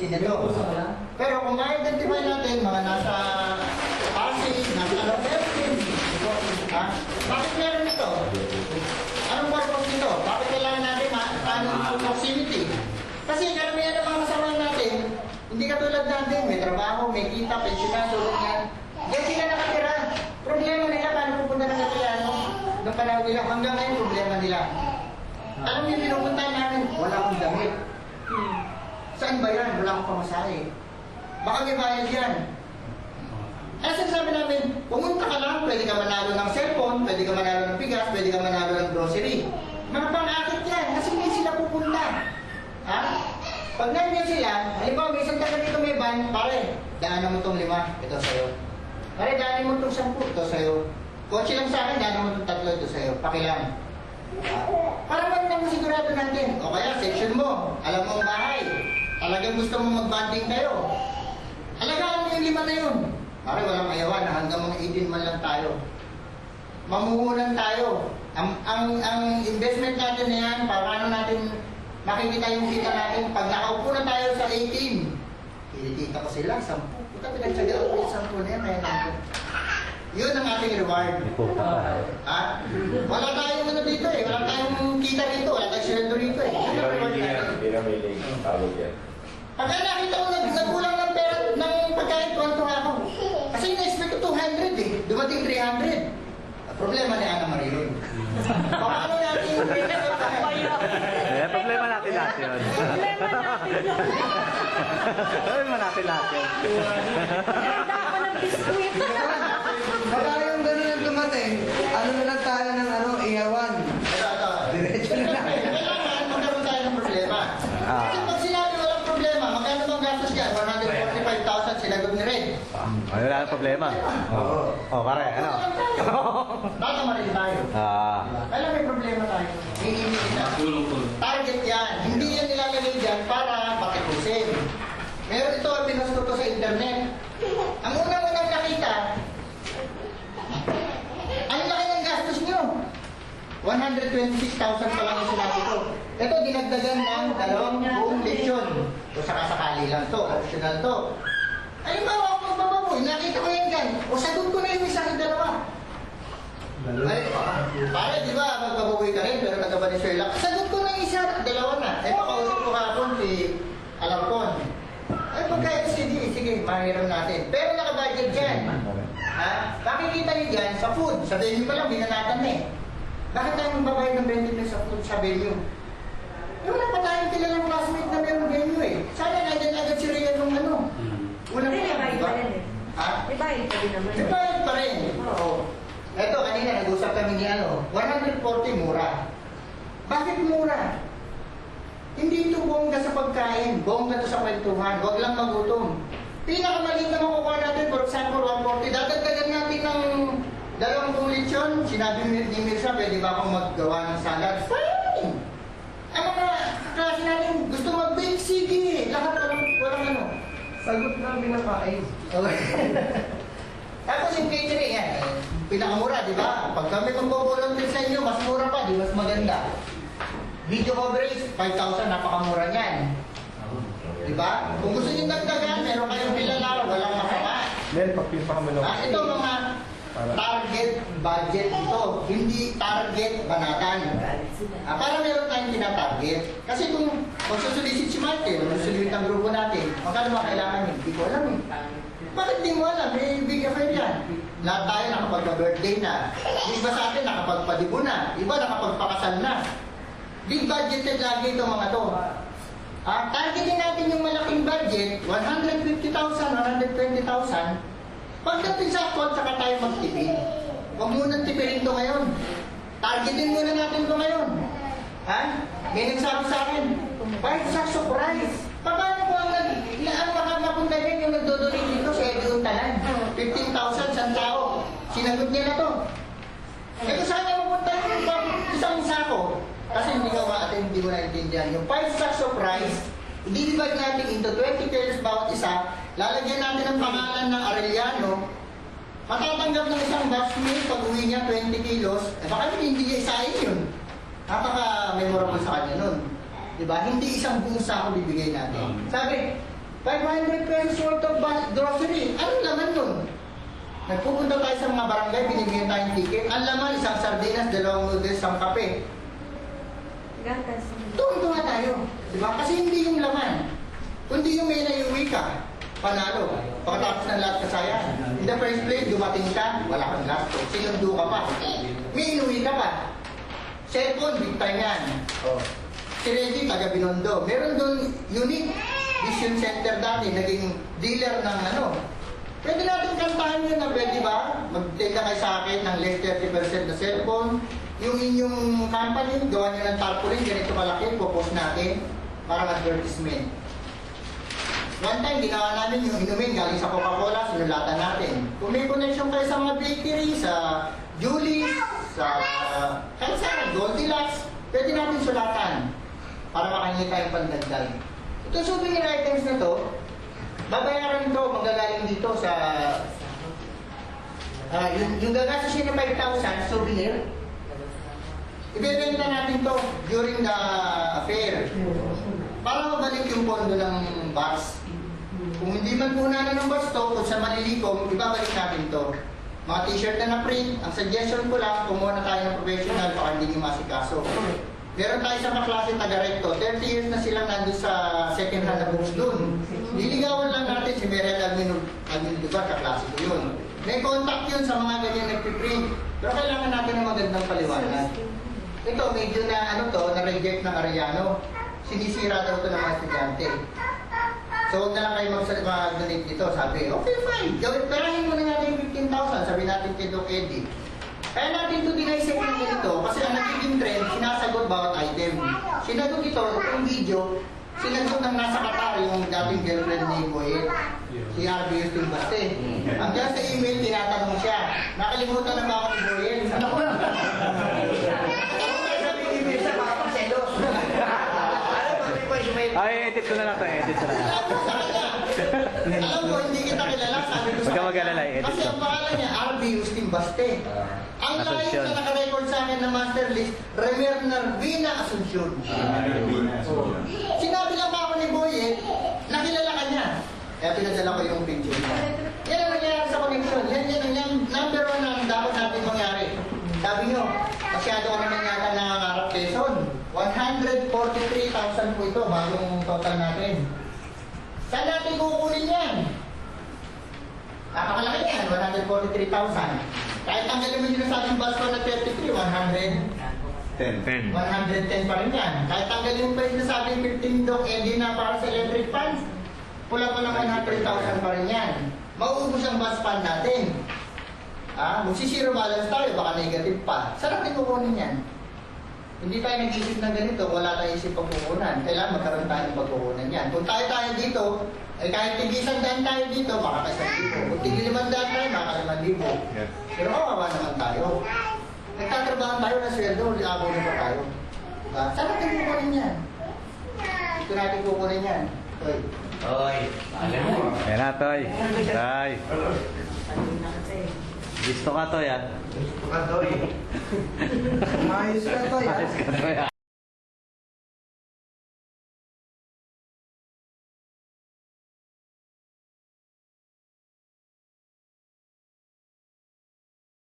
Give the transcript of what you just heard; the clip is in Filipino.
nito. Pero kung ma-identify natin, mga nasa Pasig, nasa Alabama, ha? Bakit meron ito? Anong purpose nito? Bakit kailangan natin anong proximity? Kasi karamihan ng mga kasama natin, hindi katulad natin, may trabaho, may kita, pensionado, ganyan. Diyan sila nakatira. Problema nila, paano pupunta ng Gatillano? Nung panahon nila, hanggang ngayon, problema nila. Alam niyo, pinupuntahan namin, wala akong damit. Saan ba yan? Wala akong pamasahe. Baka may bayad yan. Ano sinasabi namin, pumunta ka lang, pwede ka manalo ng cellphone, pwede ka manalo ng bigas, pwede ka manalo ng grocery. Mga pang-akit yan, kasi hindi sila pupunta. Ha? Pag nandiyan sila, halimbawa, may isang taga dito may van, pare, daanan mo itong 5, ito sa'yo. Pare, daanan mo itong 10, ito sa'yo. Kotse lang sa akin, daanan mo itong 3, ito sa'yo. Pakilang. Para man lang sigurado natin. O kaya, section mo, alam mo ang bahay. Talagang gusto mo mag-banding kayo. Alagaan mo yung 5 na yun. Pare, walang ayawan, hanggang mga 18 man lang tayo. Mamuhunan tayo. Ang investment natin na yan, paano natin makikita yung kita natin. Pag nakaupo na tayo sa 18, kinikita ko sila, 10. Puta, pinagsagaan ko yung 10 na yan, kaya natin. Yun ang ating reward. Ha? Wala tayong ano dito eh. Wala tayong kita dito. Wala tayong sweldo dito eh. Yun ang reward natin. Pinamiling tawag yan. Pagka nakita ko nagkulang ng pera ng pagkain, tuwan-tuwa ako. Kasi na-expect ko 200 eh. Dumating 300. Problema ni Ana Maria yun. Baka ano natin yung Eh, problema natin lahat yun. Problema natin lahat yun. Baka yung gano'n ang dumating, ano na lang tayo ng iyawan. Diretso na lang. Kailangan magkaroon tayo ng problema. Kasi pag sinabi walang problema, magkano bang gastos yan? 145,000 sinagot ni Red. Ay, wala nang problema. Oo. Oh, pare, ano? Baka marin tayo. Kailan may problema tayo? Hihingi na. Target yan. Hindi yan nilalagay dyan para pakikusin. Meron ito, pinusto ko sa internet. Ang unang-unang nakita, ang laki ng gastos nyo. 126,000 pa lang yung sinabi ko. Ito, dinagdagan ng 2 buong leksyon. O sakasakali lang to, optional to. Ay, bawa ako magbababoy, nakita ko yan dyan. O sagot ko na yung isa ng 2. Ay, pare, di ba, magbababoy ka rin, pero nagaba ni Sherlock. Sagot ko na yung isa, 2 na. Ito, kausap ko kapon si Alarcon. Ay, pagkaya, sige, mahiram natin. Pero nakabudget dyan. Ha? Makikita nyo dyan sa food. Sa venue pa lang, binanatan na eh. Bakit tayo magbabayad ng 20 pesos sa food sa venue? Eh, wala pa tayong kilalang classmate na meron venue eh. Sana nandyan agad si Rian nung ano. Unang Hindi, pa, may diba? bayad eh. Ha? May bayad pa din naman. May bayad pa rin. Oo. Eto, kanina nag-usap kami ni 140 mura. Bakit mura? Hindi ito bongga sa pagkain, bongga ito sa kwentuhan, huwag lang magutom. Pinakamaliit na makukuha natin, for example, 140, dadagdagan natin ng 2 lechon. Sinabi ni Mirza, pwede ba akong maggawa ng salad? Fine! Ang mga klase natin, gusto mag-bake, sige! Lahat walang ano. Sagot lang pinakain. Okay. Tapos yung catering yan, pinakamura, di ba? Pag kami mag-volunteer sa inyo, mas mura pa, di mas maganda. Video coverage, 5,000, napakamura niyan. Di ba? Kung gusto nyo dagdagan, meron kayong kilala, walang masama. Then, pagpipakamalok. Ito mga target budget ito, hindi target banatan. Para meron tayong tinatarget. Kasi kung magsusulisit si Michael, magsusulit ang grupo natin, magkano ba kailangan yun? Hindi ko alam eh. Bakit di mo alam? May big affair yan. Lahat tayo nakapagpa-birthday na. Iba sa atin nakapagpadibo na. Iba nakapagpakasal na. Big budgeted lagi itong mga to. Targetin natin yung malaking budget, 150,000, 120,000. Pagdating sa akon, saka tayo magtipid. Huwag munang tipirin ito ngayon. Targetin muna natin ito ngayon. Ha? May nagsabi sa akin, buy sa surprise. Paano ko ang makakapunta din yung nagdodonate dito sa Edun Talan? 15,000 sa tao. Sinagot niya na to. Ito sana mapunta yung isang sako. Kasi hindi ko naintindihan. Yung 5-star surprise, i-divide natin into 20 kilos bawat isa, lalagyan natin ang pangalan ng Arellano, matatanggap ng isang batchmate pag uwi niya 20 kilos, baka hindi niya isahin yun. Napaka-memorable sa kanya nun. Diba? Hindi isang buong sako bibigay natin. Sabi, 500 pesos worth of grocery. Anong laman nun? Nagpupunta tayo sa mga barangay, binibigyan tayong ticket. Ang laman, isang sardinas, 2 noodles, 1 kape. Gatas. Tuwa tayo. Diba? Kasi hindi yung laman. Kundi yung may naiuwi ka, panalo. Pagkatapos ng lahat kasayan. In the first place, dumating ka, wala kang gasto. Sinundo ka pa. May inuwi ka pa. Cellphone, big time yan. Oh. Si Reggie, taga Binondo. Meron doon unique vision center dati, naging dealer ng ano. Pwede natin kantahan yun na pwede ba? Magtenda kayo sa akin ng less 30% na cellphone. Yung inyong company, gawa nyo ng tarpaulin, ganito malaki, popost natin para advertisement. One time, ginawa namin yung inumin galing sa Coca-Cola, sinulatan natin. Kung may connection kayo sa mga bakery, sa Julie's, sa kahit saan, Goldilocks, pwede natin sulatan para makahingi tayong pandagdag. Ito souvenir items na to, babayaran ito, magagaling dito sa yung gagastos nyo ng 5,000 souvenir, ibebenta natin to during the fair para mabalik yung pondo ng box. Kung hindi man muna na ng box to, kung sa malilikom, ibabalik natin to. Mga t-shirt na na-print, ang suggestion ko lang, kumuha na tayo ng professional baka hindi nyo masikaso. Meron tayo sa kaklase taga-recto, 30 years na silang nandun sa second hand na books dun. Liligawan lang natin si Merel Almindugar, kaklase ko yun. May contact yun sa mga ganyan nagpiprint. Pero kailangan natin ng magandang paliwanag. Ito, medyo na ano to, na-reject ng Arellano. Sinisira daw ito ng mga estudyante. So huwag na lang kayo mag-donate dito. Sabi, okay fine, perahin mo na natin yung 15,000. Sabi natin kay Doc Eddie. Kaya natin ito dinaisip ng ganito kasi ang nagiging trend, sinasagot bawat item. Sinagot ito, itong video, sinagot ng nasa Qatar yung dating girlfriend ni Boyet, si RB Justin Baste. Ang dyan sa email, tinatanong siya, nakalimutan na ba ako ni Boyet? Ano ko lang? Ano ba sabi ni email sa mga pagselos? Ano ba may voice mail? Ay, edit ko na lang ito, edit ko na lang. Alam ko, hindi kita kilala, sabi ko Huwag ka mag-alala, edit kasi ko. ang pangalan niya, RB Justin Baste. Ang layo Asuncion. na naka-record sa akin na master list, Remer Narvina Asuncion. Sinabi lang pa ako ni Boyet, nakilala ka niya. Kaya pinadala ko yung picture niya. Yan ang nangyayari sa connection. Yan ang number 1 na dapat natin mangyari. Sabi nyo, masyado ka naman yata nangangarap Quezon. 143,000 po ito, bagong total natin. Saan natin kukunin yan? Napakalaki yan, 143,000. Kahit tanggalin mo yung sinasabing bus na 33, 10. 110 pa rin yan. Kahit tanggalin mo pa yung sinasabing 15 Doc Eddie na para sa electric fans, pula pa ng 100,000 pa rin yan. Mauubos ang bus fund natin. Magsisiro balance tayo, baka negative pa. Saan natin kukunin yan? Hindi tayo nag-isip ng ganito, wala tayong isip pagkukunan. Kailangan magkaroon tayo ng pagkukunan yan. Kung tayo dito, eh kahit tig-100 tayo dito, baka ka 1,000. Kung tig-500 tayo, baka 5,000. Yes. Pero kawawa naman tayo. Nagtatrabaho tayo na sweldo, liabo na pa tayo. Saan natin kukunin yan? Ito natin kukunin yan. Oy. Oy, alam mo. Ayan na, Toy. Toy. Gusto ka, Toy, ah. Ayos ka to, yan. Ayos ka, Toy, ah.